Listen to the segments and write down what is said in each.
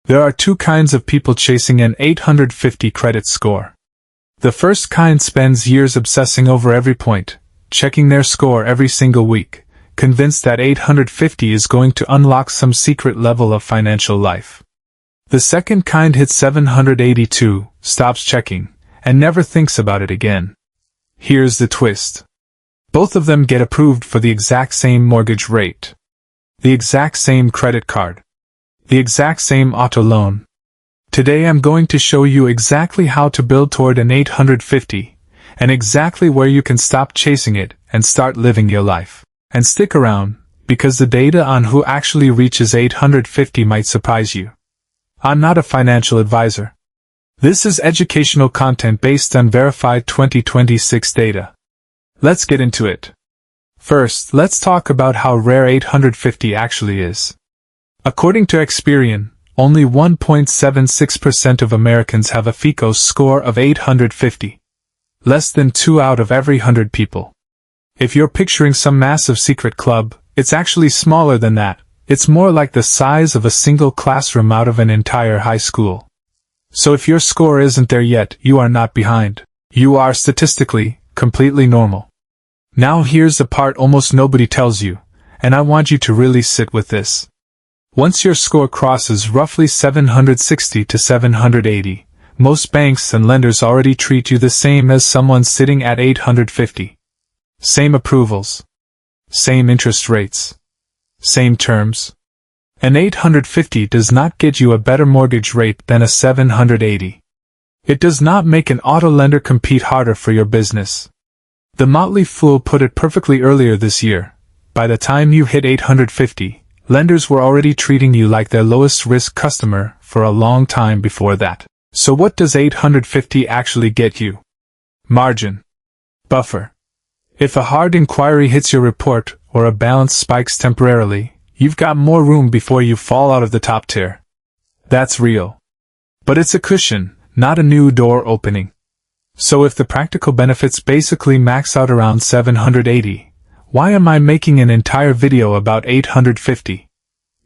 There are two kinds of people chasing an 850 credit score. The first kind spends years obsessing over every point, checking their score every single week, convinced that 850 is going to unlock some secret level of financial life. The second kind hits 782, stops checking, and never thinks about it again. Here's the twist. Both of them get approved for the exact same mortgage rate, the exact same credit card, the exact same auto loan. Today I'm going to show you exactly how to build toward an 850, and exactly where you can stop chasing it and start living your life. And stick around, because the data on who actually reaches 850 might surprise you. I'm not a financial advisor. This is educational content based on verified 2026 data. Let's get into it. First, let's talk about how rare 850 actually is. According to Experian, only 1.76% of Americans have a FICO score of 850. Less than 2 out of every 100 people. If you're picturing some massive secret club, it's actually smaller than that. It's more like the size of a single classroom out of an entire high school. So if your score isn't there yet, you are not behind. You are statistically, completely normal. Now here's the part almost nobody tells you, and I want you to really sit with this. Once your score crosses roughly 760 to 780, most banks and lenders already treat you the same as someone sitting at 850. Same approvals. Same interest rates. Same terms. An 850 does not get you a better mortgage rate than a 780. It does not make an auto lender compete harder for your business. The Motley Fool put it perfectly earlier this year. By the time you hit 850, lenders were already treating you like their lowest risk customer for a long time before that. So what does 850 actually get you? Margin. Buffer. If a hard inquiry hits your report, or a balance spikes temporarily, you've got more room before you fall out of the top tier. That's real. But it's a cushion, not a new door opening. So if the practical benefits basically max out around 780, why am I making an entire video about 850?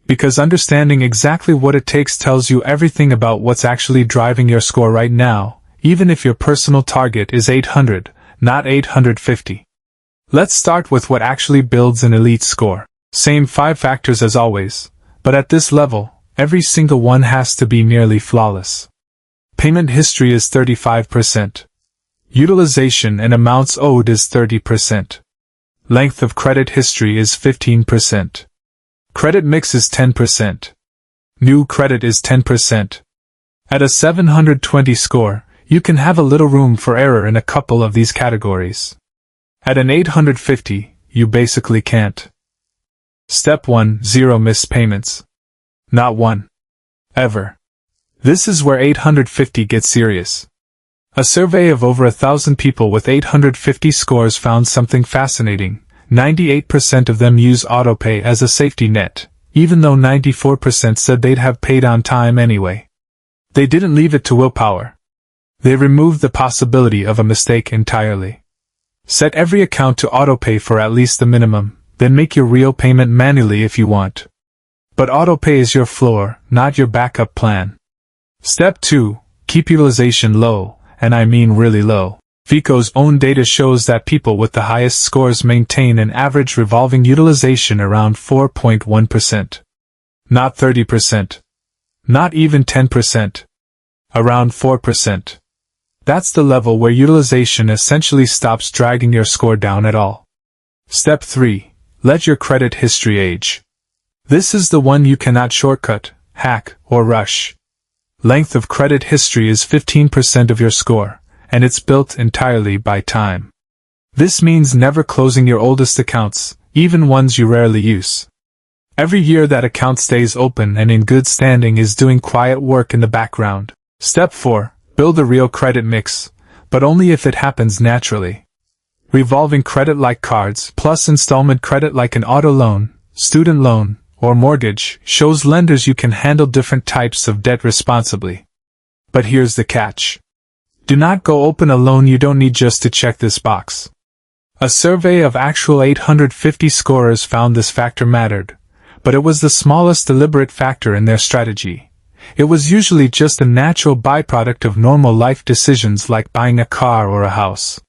Because understanding exactly what it takes tells you everything about what's actually driving your score right now, even if your personal target is 800, not 850. Let's start with what actually builds an elite score. Same 5 factors as always, but at this level, every single one has to be nearly flawless. Payment history is 35%. Utilization and amounts owed is 30%. Length of credit history is 15%. Credit mix is 10%. New credit is 10%. At a 720 score, you can have a little room for error in a couple of these categories. At an 850, you basically can't. Step 1. 0 missed payments. Not one. Ever. This is where 850 gets serious. A survey of over 1,000 people with 850 scores found something fascinating. 98% of them use autopay as a safety net, even though 94% said they'd have paid on time anyway. They didn't leave it to willpower. They removed the possibility of a mistake entirely. Set every account to autopay for at least the minimum, then make your real payment manually if you want. But autopay is your floor, not your backup plan. Step 2. Keep utilization low, and I mean really low. FICO's own data shows that people with the highest scores maintain an average revolving utilization around 4.1%. Not 30%. Not even 10%. Around 4%. That's the level where utilization essentially stops dragging your score down at all. Step 3. Let your credit history age. This is the one you cannot shortcut, hack, or rush. Length of credit history is 15% of your score, and it's built entirely by time. This means never closing your oldest accounts, even ones you rarely use. Every year that account stays open and in good standing is doing quiet work in the background. Step 4. Build a real credit mix, but only if it happens naturally. Revolving credit like cards plus installment credit like an auto loan, student loan, or mortgage shows lenders you can handle different types of debt responsibly. But here's the catch. Do not go open a loan you don't need just to check this box. A survey of actual 850 scorers found this factor mattered, but it was the smallest deliberate factor in their strategy. It was usually just a natural byproduct of normal life decisions like buying a car or a house.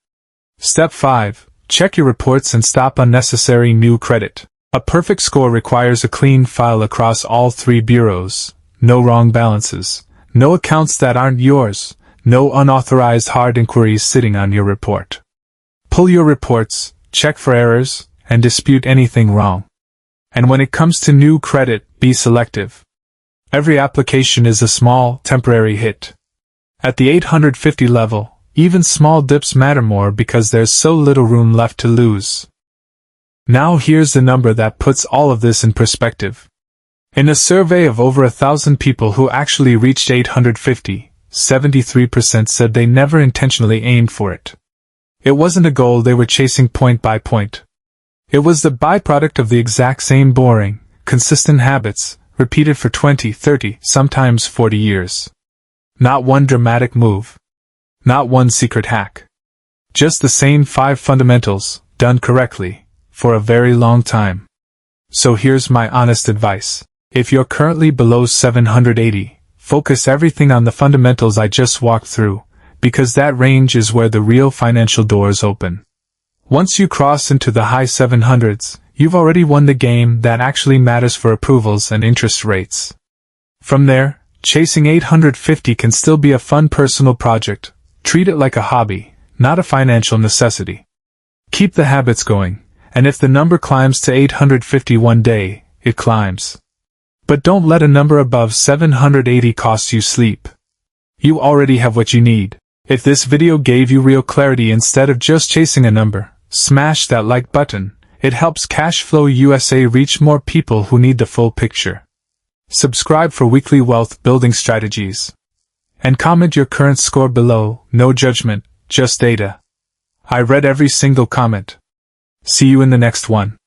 Step 5. Check your reports and stop unnecessary new credit. A perfect score requires a clean file across all 3 bureaus. No wrong balances. No accounts that aren't yours. No unauthorized hard inquiries sitting on your report. Pull your reports, check for errors, and dispute anything wrong. And when it comes to new credit, be selective. Every application is a small, temporary hit. At the 850 level, even small dips matter more because there's so little room left to lose. Now here's the number that puts all of this in perspective. In a survey of over 1,000 people who actually reached 850, 73% said they never intentionally aimed for it. It wasn't a goal they were chasing point by point. It was the byproduct of the exact same boring, consistent habits, repeated for 20, 30, sometimes 40 years. Not one dramatic move. Not one secret hack. Just the same 5 fundamentals, done correctly, for a very long time. So here's my honest advice. If you're currently below 780, focus everything on the fundamentals I just walked through, because that range is where the real financial doors open. Once you cross into the high 700s, you've already won the game that actually matters for approvals and interest rates. From there, chasing 850 can still be a fun personal project. Treat it like a hobby, not a financial necessity. Keep the habits going, and if the number climbs to 850 one day, it climbs. But don't let a number above 780 cost you sleep. You already have what you need. If this video gave you real clarity instead of just chasing a number, smash that like button. It helps CashFlow USA reach more people who need the full picture. Subscribe for weekly wealth building strategies. And comment your current score below, no judgment, just data. I read every single comment. See you in the next one.